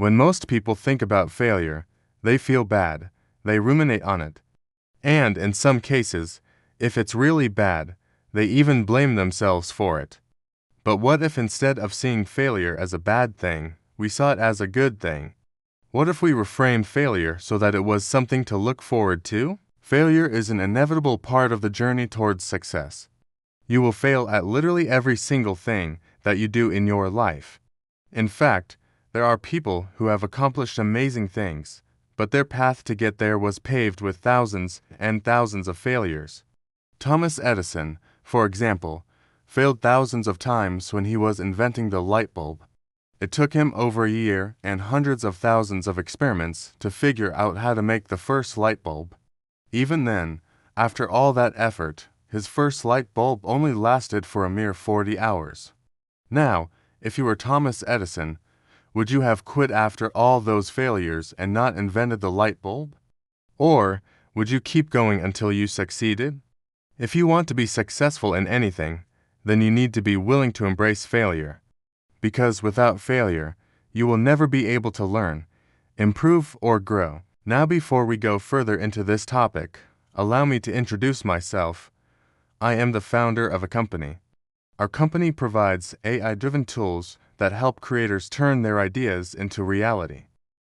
When most people think about failure, they feel bad, they ruminate on it. And in some cases, if it's really bad, they even blame themselves for it. But what if instead of seeing failure as a bad thing, we saw it as a good thing? What if we reframed failure so that it was something to look forward to? Failure is an inevitable part of the journey towards success. You will fail at literally every single thing that you do in your life. In fact, there are people who have accomplished amazing things, but their path to get there was paved with thousands and thousands of failures. Thomas Edison, for example, failed thousands of times when he was inventing the light bulb. It took him over a year and hundreds of thousands of experiments to figure out how to make the first light bulb. Even then, after all that effort, his first light bulb only lasted for a mere 40 hours. Now, if you were Thomas Edison, would you have quit after all those failures and not invented the light bulb? Or would you keep going until you succeeded? If you want to be successful in anything, then you need to be willing to embrace failure. Because without failure, you will never be able to learn, improve, or grow. Now, before we go further into this topic, allow me to introduce myself. I am the founder of a company. Our company provides AI-driven tools that help creators turn their ideas into reality.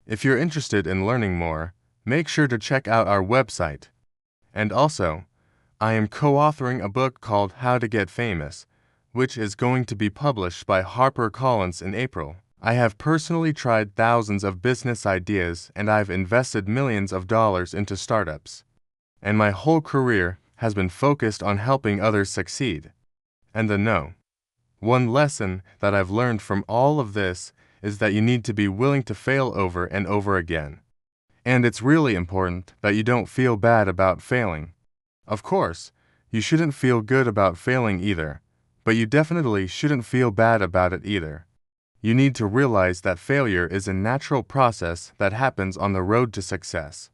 If you're interested in learning more, make sure to check out our website. And also, I am co-authoring a book called How to Get Famous, which is going to be published by HarperCollins in April. I have personally tried thousands of business ideas and I've invested millions of dollars into startups. And my whole career has been focused on helping others succeed. And one lesson that I've learned from all of this is that you need to be willing to fail over and over again. And it's really important that you don't feel bad about failing. Of course, you shouldn't feel good about failing either, but you definitely shouldn't feel bad about it either. You need to realize that failure is a natural process that happens on the road to success.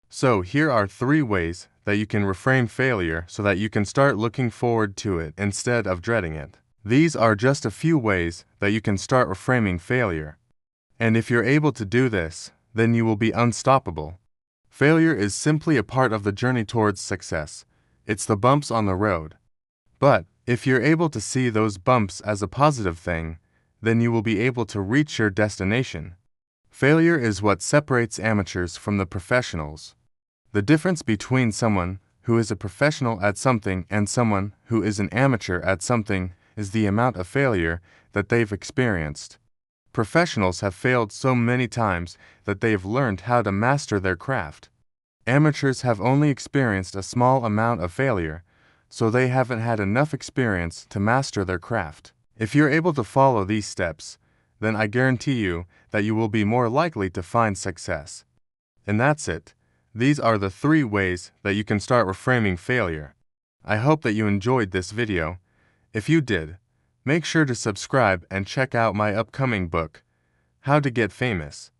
So here are 3 ways that you can reframe failure so that you can start looking forward to it instead of dreading it. These are just a few ways that you can start reframing failure. And if you're able to do this, then you will be unstoppable. Failure is simply a part of the journey towards success. It's the bumps on the road. But if you're able to see those bumps as a positive thing, then you will be able to reach your destination. Failure is what separates amateurs from the professionals. The difference between someone who is a professional at something and someone who is an amateur at something is the amount of failure that they've experienced. Professionals have failed so many times that they've learned how to master their craft. Amateurs have only experienced a small amount of failure, so they haven't had enough experience to master their craft. If you're able to follow these steps, then I guarantee you that you will be more likely to find success. And that's it. These are the 3 ways that you can start reframing failure. I hope that you enjoyed this video. If you did, make sure to subscribe and check out my upcoming book, How to Get Famous.